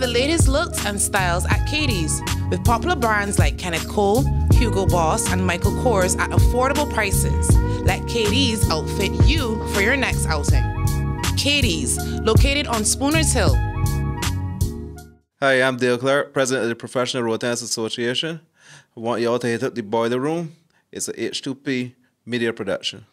the latest looks and styles at Katie's, with popular brands like Kenneth Cole, Hugo Boss, and Michael Kors at affordable prices. Let Katie's outfit you for your next outing. Katie's, located on Spooners Hill. Hi, I'm Dale Clarke, president of the Professional Road Tennis Association. I want you all to hit up the Boiler Room. It's a H2P media production.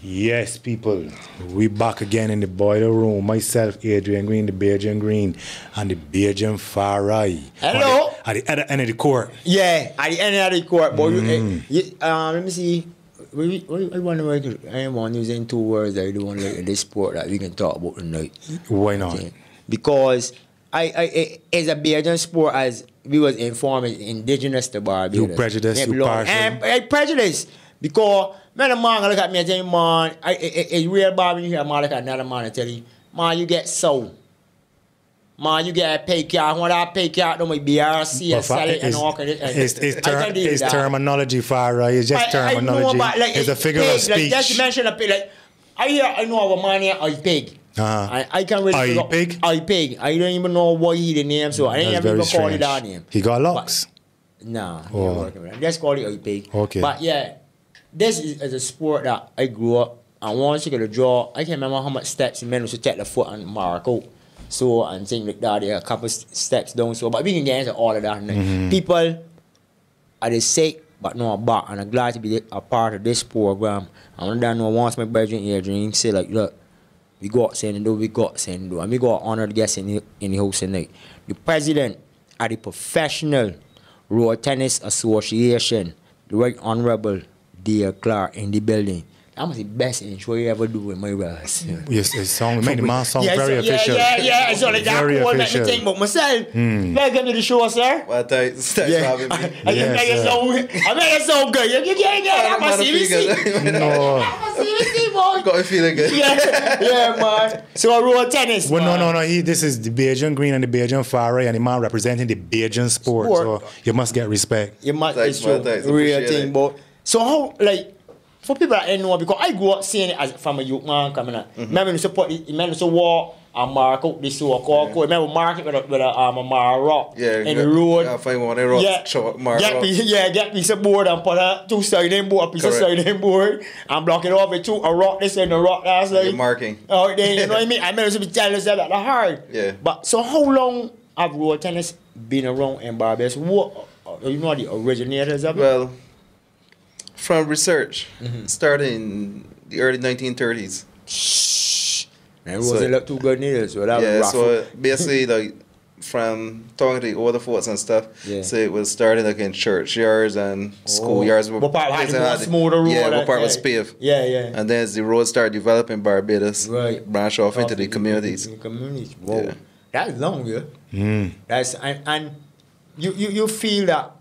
Yes, people, we back again in the Boiler Room. Myself, Adrian Green, the Bajan Green, and the Bajan Farai. Hello. At the other end of the court. Yeah, at the end of the court. But let me see. I want using 2 words that I don't want to like in this sport that we can talk about tonight. Why not? Because I as a Bajan sport, as we was informed, is indigenous to Barbados. You prejudice, you partial. And prejudice. Because man, a man look at me and tell me, man, it's real Barbie. You hear a man look at another man and tell you, man, you get sold. Man, you get a pay card. When I pay card, don't make BRC and sell it and all kind of. It's terminology, Farah. It's just terminology. I know about, like, it's a figure pig, of speech. Like, just mention a pig. Like, I know our man here, I pig. I can't really figure pig? I pig. I don't even know what he the name, so I ain't ever even call it that name. He got locks? Nah. Just call it I pig. Okay. But yeah. This is a sport that I grew up, and once you get a draw, I can't remember how much steps the men used to take the foot and mark out. So, and things like that, there are a couple steps down. So, but we can get into all of that. People are the sick, but no back, and I'm glad to be a part of this program. I want to know once my brethren here dream say like, look, we got saying do, we got saying do, and we got honored guests in the house tonight. The president of the Professional Road Tennis Association, the Right Honorable Dale Clarke in the building. That was the best intro you ever do with my brothers. Yes, it made the man sound very official. Yeah. So like that cool make me think about myself. Welcome to the show, sir. Well, thanks for having me. I make it so good. You can't get that my CBC. No. CBC, boy. Got me feeling good. Yeah, man. So road tennis. Well, no. This is the Bajan Green and the Bajan Farai, and the man representing the Bajan sport. So you must get respect. You must. It's true. Real thing, boy. So how, like, for people that don't know, because I grew up seeing it as from a youth man coming up. Remember when you support, remember to walk and mark out this so-called code. Remember mark it with a rock in the road. I find one of the rocks, get piece of board and put a 2-sided board, a piece of sided board, and block it off with a rock this and a rock that side. You're marking. Oh, then you know what I mean? I remember to be telling us that hard. Yeah. But so how long have road tennis been around in Barbados? What, you know the originators of it? Well, from research, started in the early 1930s. Man, it wasn't look too good neither, so that was rough. So basically, like, from talking to the older folks and stuff, so it was started like in churchyards and schoolyards. What part had the smoother road? Yeah, what part was paved. Yeah. And then as the road started developing, Barbados branch off into the communities. Whoa. Yeah. That's long, yeah. That's and you feel that.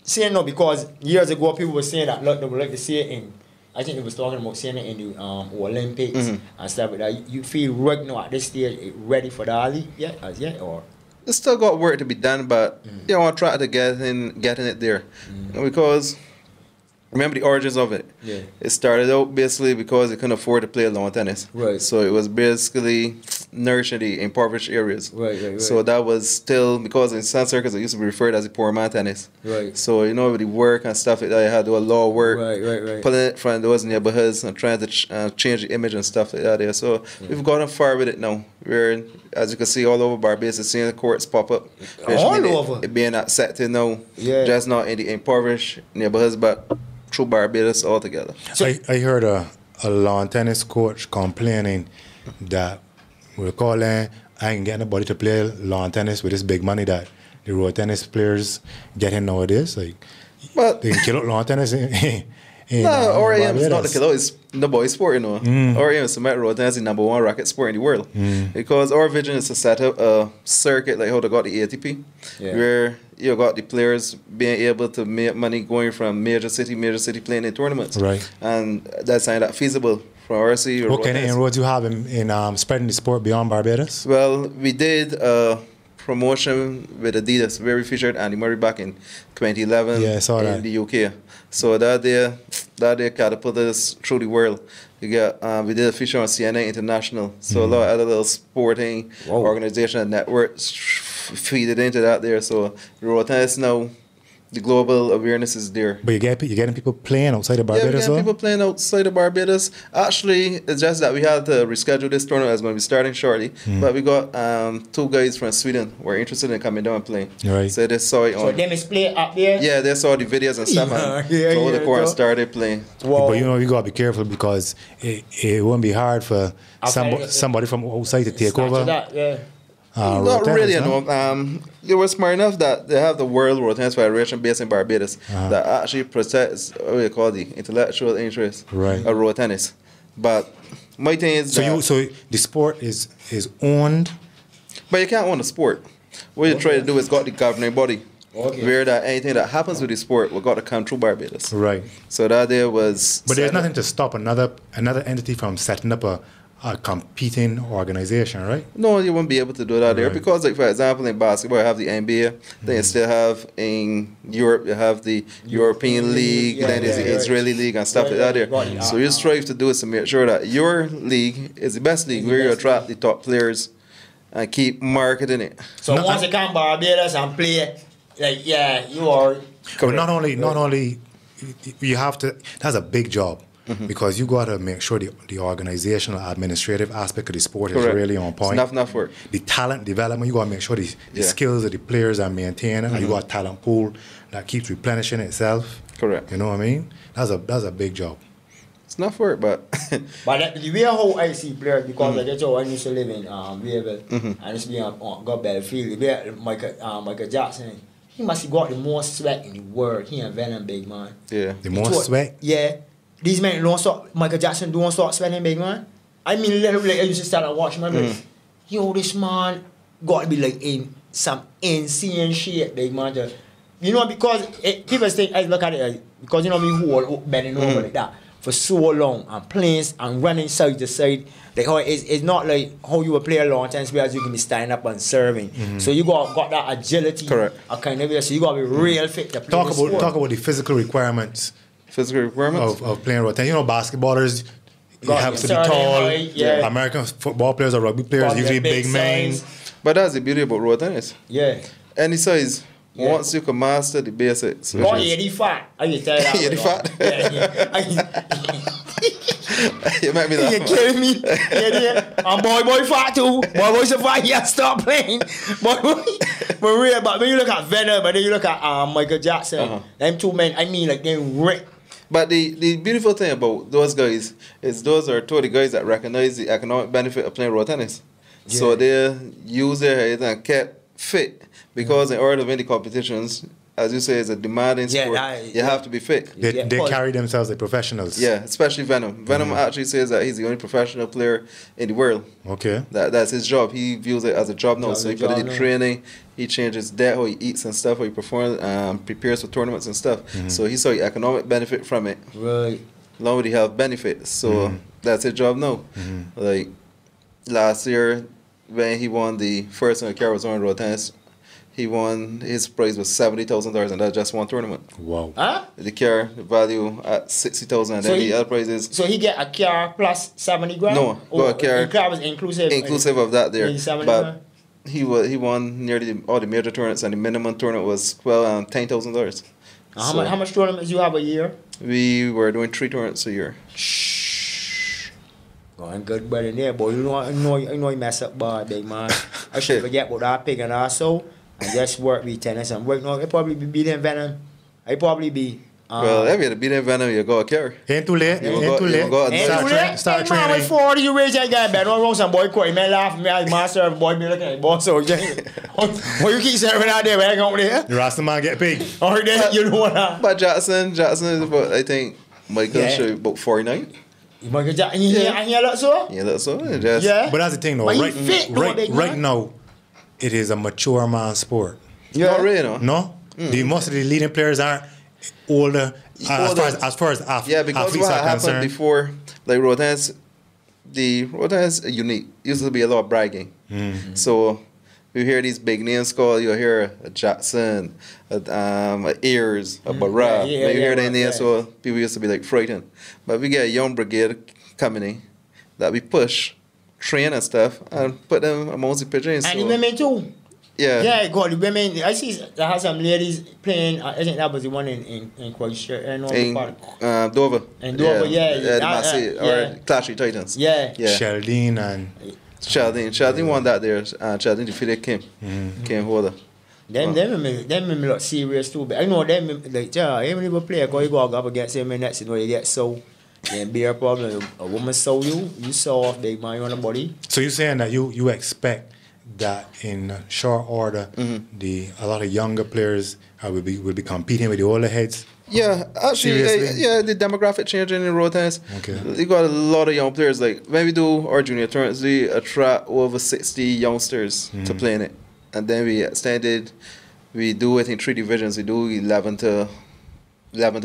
Saying no, because years ago people were saying that look, they would like to see it in. I think they was talking about seeing it in the Olympics and stuff like that. You feel right now at this stage ready for the Ali yet or? It's still got work to be done, but I want to try to getting it there because remember the origins of it. Yeah. It started out basically because they couldn't afford to play lawn tennis. Right. So it was basically nourishing the impoverished areas. Right. So that was still, because in some circles it used to be referred as the poor man tennis. Right. So, with the work and stuff like that, you had to do a lot of work. Right. Pulling it from those neighborhoods and trying to change the image and stuff like that there. So we've gotten far with it now. We're, as you can see, all over Barbados, seeing the courts pop up. All over? It being accepted now. Yeah. Just not in the impoverished neighborhoods, but through Barbados altogether. So I heard a lawn tennis coach complaining that we're calling, I ain't getting nobody to play lawn tennis with this big money that the road tennis players getting nowadays. Like, but they can kill out lawn tennis. No, RAM is not the killer. It's the boy sport, RAM is cement road tennis, the #1 racket sport in the world. Because our vision is to set up a circuit like how they got the ATP, where you got the players being able to make money going from major city playing in tournaments. Right. And that's not that feasible from RC. What kind of inroads you have in spreading the sport beyond Barbados? Well, we did a promotion with Adidas, where we featured Andy Murray back in 2011 in the UK. So that day catapulted us through the world. We did a feature on CNN International. So a lot of other little sporting organization and networks feed it into that there. So road tennis now, the global awareness is there. But you're getting people playing outside of Barbados? Yeah, we're getting people playing outside of Barbados. Actually, it's just that we had to reschedule this tournament. It's going to be starting shortly. But we got 2 guys from Sweden who were interested in coming down and playing. Right. So they saw it on. So them is play up there? Yeah, they saw the videos and stuff. So the court and started playing. But you got to be careful because it won't be hard for somebody from outside to take over. Not really, you know. They were smart enough that they have the World Road Tennis Federation based in Barbados that actually protects what we call the intellectual interest of road tennis. But my thing is so the sport is owned, but you can't own the sport. What you try to do is got the governing body. Where that anything that happens with the sport will got to come through Barbados. Right. So that there was. But there's nothing to stop another entity from setting up a competing organization, right? No, you won't be able to do that there because, like, for example, in basketball, you have the NBA. Then you still have in Europe, you have the European League. Then there's the Israeli League and stuff like that there. So you strive to do is to make sure that your league is the best league where you attract the top players and keep marketing it. So once you come Barbados and play, like you are. But not only you have to. That's a big job. Because you got to make sure the organizational, administrative aspect of the sport is really on point. It's enough work. The talent development, you got to make sure the skills of the players are maintained, and you got a talent pool that keeps replenishing itself. Correct. You know what I mean? That's a big job. It's enough work, but but the way how I see players, because like that's how I used to live in Louisville, and used to be on Battlefield. Michael Jackson, he must have got the most sweat in the world. He and Venom, big man. Yeah. The most sweat? Yeah. These men don't stop. Michael Jackson don't stop sweating, big man. I mean, literally, I used to start and watch my like, yo, this man got to be like in some insane shit, big man. You know, because people think, I look at it, because you know me who bending over like that for so long and playing and running side to side. Like how it's not like how you would play a long time, whereas you can be standing up and serving. So you got that agility. Correct. Kind of way, so you got to be real fit to play Talk about the physical requirements. Physical requirements of playing road tennis. You know, basketballers have to be tall. American football players or rugby players usually big men. But that's the beauty about road tennis. Yeah. Any size. Once you can master the basics. Oh, yeah, the fat. I can tell you that. Yeah, the fat. You might be that. You kidding me? Yeah. And boy fat too. Boy's a fat. Yeah, stop playing. But when you look at Venom, and then you look at Michael Jackson, them 2 men, I mean, like, they ripped. But the beautiful thing about those guys is those are 2 of the guys that recognize the economic benefit of playing road tennis. Yeah. So they use their heads and kept fit because in order to win the competitions, as you say, it's a demanding sport. You have to be fit. They carry themselves like professionals. Yeah, especially Venom. Venom actually says that he's the only professional player in the world. Okay. That's his job. He views it as a job now. So he put in the training, he changes that, how he eats and stuff, how he performs, prepares for tournaments and stuff. So he saw the economic benefit from it. Right. Along with the health benefits. So that's his job now. Like last year, when he won the first on the Carroll's on road tennis, he won, his prize was $70,000 and that's just one tournament. Wow. Huh? The car value at $60,000 and then the other prizes. So he get a car plus 70 grand? No, a car. The car was inclusive. Inclusive of that there. But grand? he won nearly all the major tournaments and the minimum tournament was $10,000. How much tournaments you have a year? We were doing 3 tournaments a year. Going good better than there, boy. You know you mess up bad, big man. I should forget about that pig and also. And just work with tennis and work. No, it probably be beating Venom. I probably be. Well, if you're beating Venom, you go a carry. Ain't too late. Start training. Man, 40 you raise that guy, man. Don't wrong some boy quit. Man laugh at me as master boy be looking at boss. So what you keep serving out there, man? Over there. The Rasta man get big. Or then you know what? But Jackson is about, I think Michael should be about 49. Michael Jackson, he look so? Yeah, look so. But that's the thing though. Right now. It is a mature man sport. Not really, no. No? Most of the leading players are older as far as athletes because what happened before like road tennis, the road tennis is unique. Used to be a lot of bragging. So you hear these big names called, you'll hear a Jackson, a Ayers, a Barra. You hear their names, so people used to be like frightened. But we get a young brigade coming in that we push, train and stuff, and put them amongst the pigeons. And the women too. Yeah. Yeah, God, the women. I see there have some ladies playing. I think that was the one in Christchurch. In Dover. In Dover, or Clashy Titans. Yeah. Sheldon and... Sheldon won that there. Sheldon defeated Kim. Kim Holder. Them women look serious too. But I know them, like, even if a player go up against them in next, you know, you get so... Then be a problem. A woman saw you saw off big man on the body. So you're saying that you expect that in short order, a lot of younger players will be competing with the older heads? Yeah, actually, the demographic changing in road tennis. Okay. You got a lot of young players. Like when we do our junior tournaments, we attract over 60 youngsters to play in it, and then we extended. We do it in 3 divisions. We do 11 to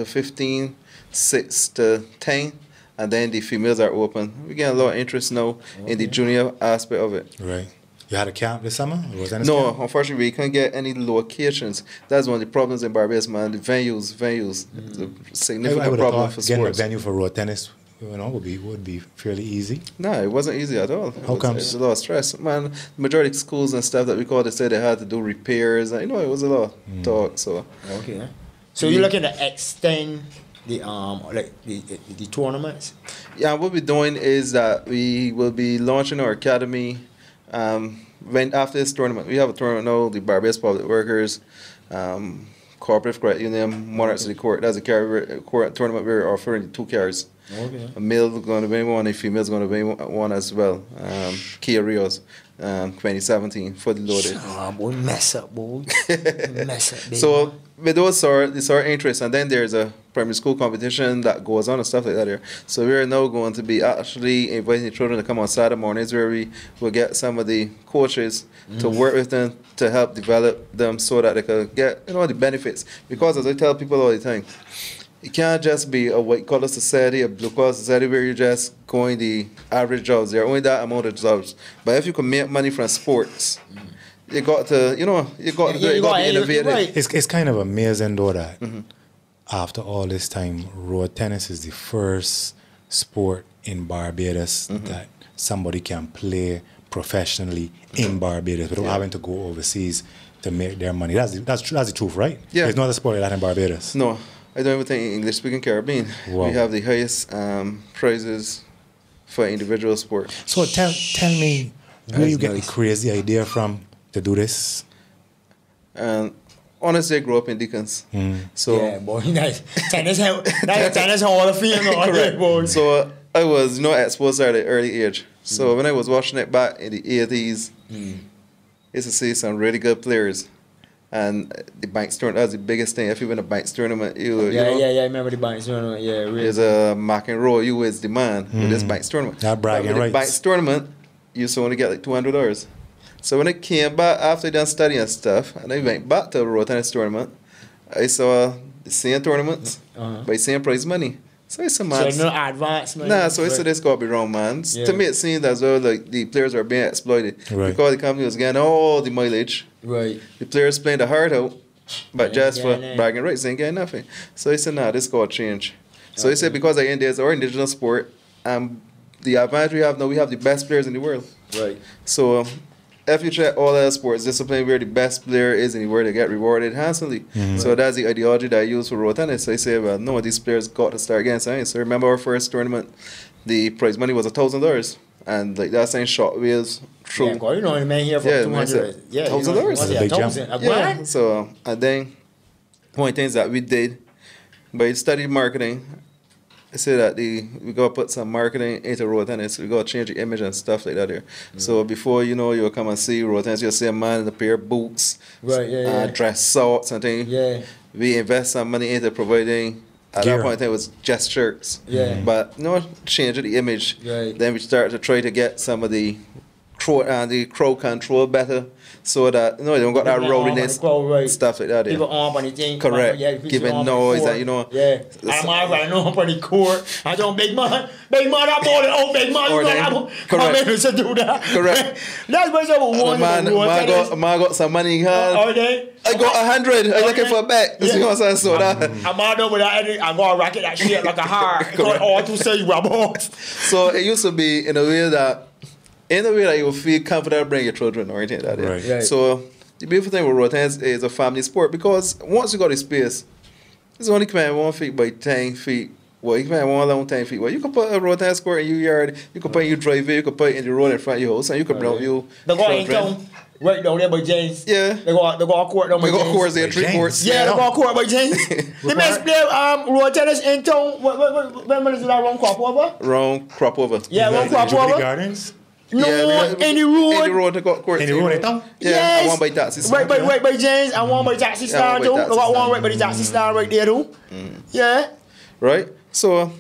15, 6 to 10, and then the females are open. We get a lot of interest now in the junior aspect of it. Right. You had a camp this summer? No, unfortunately, we couldn't get any locations. That's one of the problems in Barbados, man. The venues, the significant problem for sports. Getting a venue for road tennis, would be fairly easy. No, it wasn't easy at all. How come? It's a lot of stress, man. The majority of schools and stuff that we called, they said they had to do repairs. It was a lot of talk. So okay. So you're looking to extend the the tournaments? Yeah, what we're doing is that we will be launching our academy. After this tournament, we have a tournament now, the Barbados Public Workers, Cooperative Credit Union, Monarchs of the Court. That's a court tournament we're offering 2 cars. Okay. A male is going to be one, a female is going to be one as well. Kia Rios, 2017, fully loaded. Oh, boy, mess up, baby. So with those sort interest, and then there's a primary school competition that goes on and stuff like that here. So we're now going to be actually inviting the children to come on Saturday mornings, where we will get some of the coaches to work with them to help develop them so that they can get the benefits. Because as I tell people all the time, it can't just be a white collar society, a blue collar society where you're just going the average jobs. There are only that amount of jobs. But if you can make money from sports, you got to, be innovative. Right. It's kind of amazing though that after all this time, road tennis is the first sport in Barbados that somebody can play professionally in Barbados without having to go overseas to make their money. That's the truth, right? Yeah. There's no other sport like that in Barbados. No. I don't even think in English-speaking Caribbean. Wow. We have the highest prizes for individual sport. So tell me where you get the crazy idea from to do this? Honestly, I grew up in Deacons. So yeah, boy, that's tennis hall of fame, boy. So I was exposed at an early age. So when I was watching it back in the 80s, I used to see some really good players. And the Banks tournament, that's the biggest thing. If you win a Banks tournament, I remember the Banks tournament, really. There's a McEnroe, you was the man with this Banks tournament. That bragging rights. The Banks tournament, you used to only get like $200. So when I came back after done studying stuff, and I went back to the road tennis tournament, I saw the same tournaments, but the same prize money. So I said, man. So no advance money? Nah, so I said, this got to be wrong, man. Yeah. To me, it seemed as though like the players were being exploited. Right. Because the company was getting all the mileage. Right. The players playing the heart out, but just for bragging rights, they ain't getting nothing. So I said, nah, this got to change. So I said, because again, there's our indigenous sport, the advantage we have now, we have the best players in the world. Right. So if you check all other sports discipline where the best player is in the world, they get rewarded handsomely. So that's the ideology that I use for road tennis. So I say, well, no, these players got to start getting something. So remember our first tournament, the prize money was $1,000. And like that saying shot wheels through. Yeah, God, the man here for $200. Yeah, $1,000. That's a big jump. Yeah. So and then one of the things that we did, by studying marketing, I say that we got to put some marketing into road tennis. We got to change the image and stuff like that here. So before you'll come and see road tennis, you'll see a man in a pair of boots, dress socks and things. Yeah. We invest some money into providing. At that point, it was just shirts. Yeah. But change the image. Right. Then we started to try to get some of the the crowd control better, so that they don't got that rowdiness, stuff like that. People on the thing, correct, giving noise and I'm right now on the court. I don't big man, big man, I'm more than big man. Correct. To do that. Correct. That's what I want. Man got some money in hand. I got 100. I'm looking for a bet. You know what I'm saying? So I'm out over that. I'm gonna racket that shit like a heart. All to say you are. So it used to be in a way that you will feel confident bring your children or anything like that. Right. So the beautiful thing with road tennis is a family sport, because once you got the space, it's only come in 1 feet by 10 feet. Well, you can have one long 10 feet. Well, you can put a road tennis court in your yard, you can put in your driveway, you can put it in the road in front of your house, and you can bring you. They go in town, right down there by James. Yeah. They go a court down by James. They go courts there, 3 courts. Yeah, they go a court by James. The best play road tennis in town. When is that round crop over? Round crop over. Yeah, round crop over. Gardens? No, any road. Any road, they got courts. Any road in town? Yeah, yes. I want by taxi stand. Right by James, I want by taxi stand too. I got one right by the taxi stand right there too. Yeah. Right? So,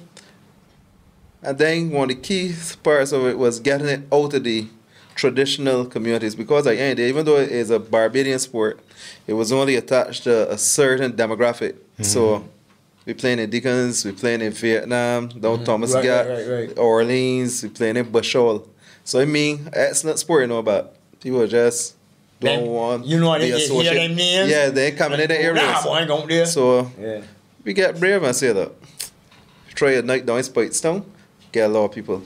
and then one of the key parts of it was getting it out of the traditional communities, because at the end of the day, even though it is a Barbadian sport, it was only attached to a certain demographic. So we playing in Deacons, we playing in Vietnam, down Thomas Gap, Orleans, we playing in Bushall. So I mean, excellent sport, but people just don't want to be associated. Hear them names? Yeah, they coming in the area. So we get brave and say that. Try a night down in Spitestown, get a lot of people.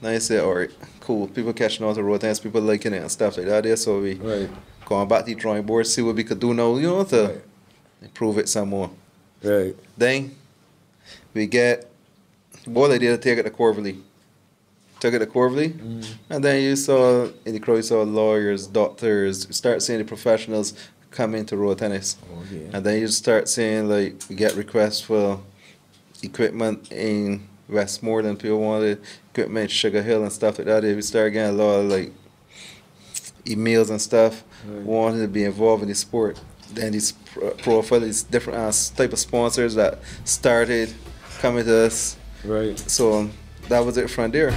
Now you say, alright, cool. People catching on to road tennis, people liking it and stuff like that there. So we going back to the drawing board, see what we could do now, to improve it some more. Right. Then we get what I did to take it to Corvelly. Took it to Corvelly, and then you saw in the crowd, you saw lawyers, doctors, start seeing the professionals come into road tennis. And then you start seeing, like, we get requests for equipment in Westmoreland, people wanted equipment in Sugar Hill and stuff like that. We start getting a lot of, like, emails and stuff, wanting to be involved in the sport. Then these these different type of sponsors that started coming to us. Right. So that was it from there.